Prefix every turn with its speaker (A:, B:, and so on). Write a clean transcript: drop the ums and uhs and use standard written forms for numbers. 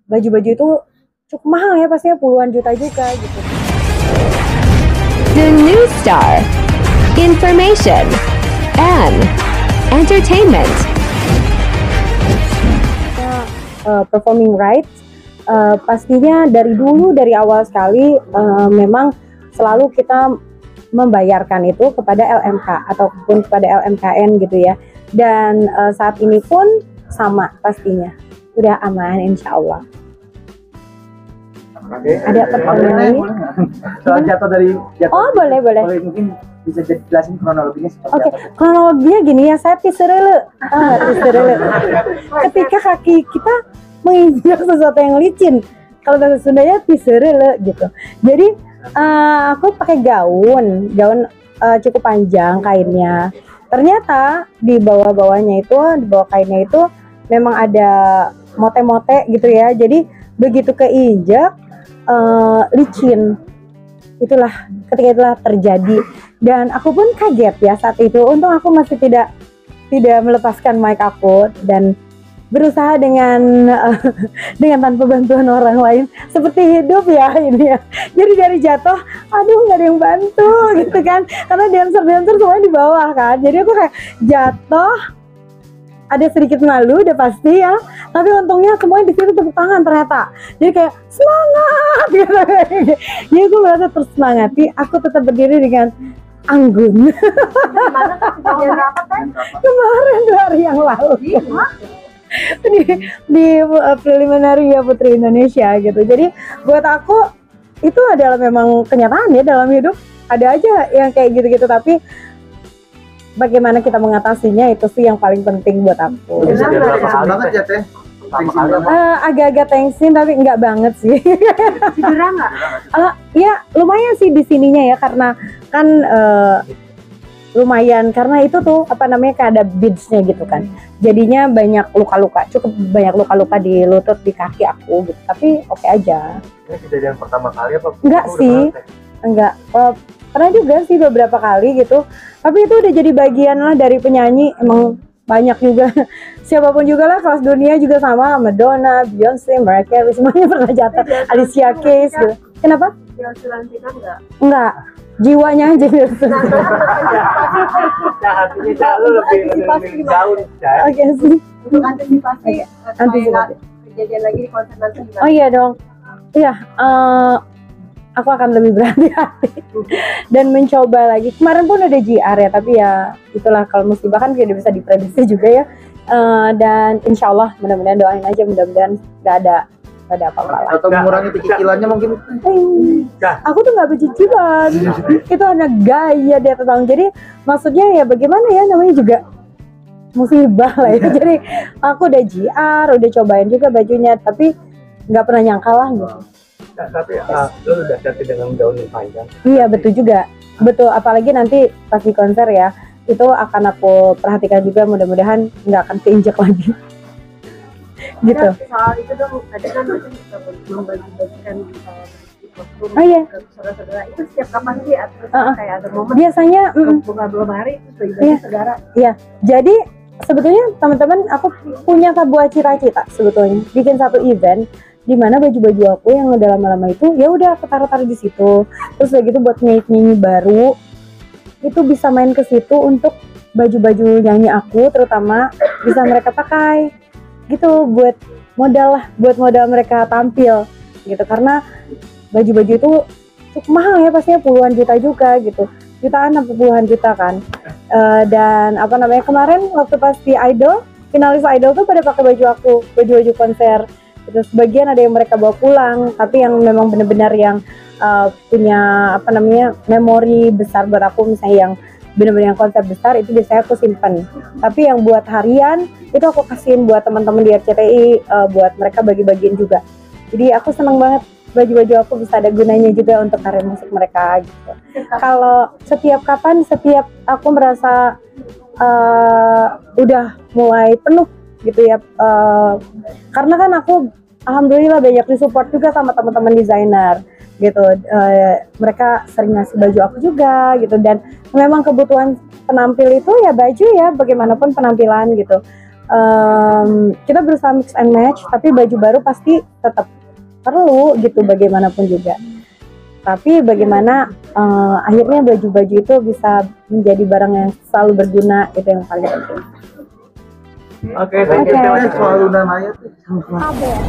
A: baju-baju itu cukup mahal ya, pastinya puluhan juta juga gitu.
B: The New Star, information and entertainment.
A: Performing rights pastinya dari dulu, dari awal sekali memang selalu kita membayarkan itu kepada LMK ataupun kepada LMKN gitu ya. Dan saat ini pun sama pastinya, udah aman insya Allah. Ada pertanyaan lagi?
C: Soal jatuh dari jatuh.
A: Oh boleh.
C: Mungkin bisa jelasin kronologinya seperti
A: Oke,
C: apa?
A: kronologinya gini ya, saya tiserele. Ketika kaki kita menginjak sesuatu yang licin, kalau bahasa Sundanya tiserele gitu. Jadi aku pakai gaun cukup panjang kainnya. Ternyata di bawah-bawahnya itu, di bawah kainnya itu memang ada mote-mote gitu ya. Jadi begitu keinjak licin. Itulah ketika itulah terjadi, dan aku pun kaget ya saat itu. Untung aku masih tidak melepaskan mic aku dan berusaha dengan tanpa bantuan orang lain seperti hidup ya ini ya. Jadi dari jatuh, aduh nggak ada yang bantu gitu kan, karena dancer semuanya di bawah kan. Jadi aku kayak jatuh, ada sedikit malu udah pasti ya, tapi untungnya semuanya di situ tepuk tangan ternyata. Jadi kayak semangat gitu. Jadi aku merasa tersemangati, aku tetap berdiri dengan anggun. Kemarin 2 hari yang lalu di preliminary ya Putri Indonesia gitu. Jadi buat aku itu adalah memang kenyataan ya dalam hidup, ada aja yang kayak gitu-gitu, tapi bagaimana kita mengatasinya itu sih yang paling penting buat aku.
C: Banget ya Teh.
A: Agak-agak tensin tapi enggak banget sih.
D: Cedera nggak?
A: Ya lumayan sih di sininya ya, karena kan lumayan karena itu tuh apa namanya kayak ada beads-nya gitu kan. Jadinya banyak luka-luka, cukup banyak luka-luka di lutut, di kaki aku gitu. Tapi oke aja.
C: Ini kejadian pertama kali apa?
A: Enggak sih. Enggak. Pernah juga sih beberapa kali gitu. Tapi itu udah jadi bagian lah dari penyanyi, emang banyak juga. Siapapun juga lah, kelas dunia juga sama, Madonna, Beyonce, Mariah Carey, semuanya pernah jatuh. Alicia Keys gitu. Kenapa?
D: Di asuransi kan nggak?
A: Enggak. Jiwanya aja gitu.
C: Hatinya lu lebih daun.
A: Oke sih.
D: Untuk antisipasi
A: Antisipasi.
D: kejadian lagi di konser nanti gimana?
A: Oh iya dong. Iya, aku akan lebih berhati-hati dan mencoba lagi. Kemarin pun ada JR ya, tapi ya itulah, kalau musibah kan tidak bisa diprediksi juga ya. Dan insya Allah mudah-mudahan doain aja, mudah-mudahan nggak ada apa-apa lah.
C: Atau mengurangi cicilannya mungkin.
A: Aku tuh nggak bercicilan, itu hanya gaya di atas panggung. Jadi maksudnya ya bagaimana ya, namanya juga musibah lah ya. Jadi aku udah JR, udah cobain juga bajunya, tapi nggak pernah nyangka lah gitu.
C: Tapi lu udah hati dengan gaun yang panjang.
A: Iya betul juga, betul, apalagi nanti pas di konser ya, itu akan aku perhatikan juga, mudah-mudahan nggak akan keinjak lagi. Gitu.
D: Soal itu dong, tadi kan kita bisa membagi-bagikan kostum
A: iya.
D: ke saudara-saudara. Itu setiap kapan sih? Atau kayak ada momen
A: Biasanya
D: bunga belum hari terus
A: Iya.
D: bagi saudara.
A: iya. Jadi sebetulnya teman-teman, aku punya sebuah cita-cita sebetulnya, bikin satu event di mana baju-baju aku yang udah lama-lama itu ya udah aku taruh di situ. Terus begitu buat nyanyi baru itu bisa main ke situ untuk baju-baju nyanyi aku, terutama bisa mereka pakai gitu, buat modal mereka tampil gitu, karena baju-baju itu cukup mahal ya, pastinya puluhan juta juga gitu, jutaan sampai puluhan juta kan. Dan apa namanya, kemarin waktu pas di Idol, finalis Idol tuh pada pakai baju aku, baju konser itu. Sebagian ada yang mereka bawa pulang, tapi yang memang benar-benar yang punya apa namanya memori besar buat aku, misalnya yang benar-benar yang konser besar itu biasanya aku simpen. Tapi yang buat harian itu aku kasihin buat teman-teman di RCTI, buat mereka bagi-bagiin juga. Jadi aku senang banget baju-baju aku bisa ada gunanya juga untuk karir musik mereka gitu. Kalau setiap aku merasa udah mulai penuh gitu ya, karena kan aku alhamdulillah banyak disupport juga sama teman-teman desainer gitu. Mereka sering ngasih baju aku juga gitu, dan memang kebutuhan penampil itu ya baju ya, bagaimanapun penampilan gitu. kita berusaha mix and match, tapi baju baru pasti tetap perlu gitu bagaimanapun juga. Tapi bagaimana akhirnya baju-baju itu bisa menjadi barang yang selalu berguna, itu yang paling penting.
C: Oke, thank you.
A: Oke.
C: Terima kasih soal Luna Maya tuh.
A: Apa ya?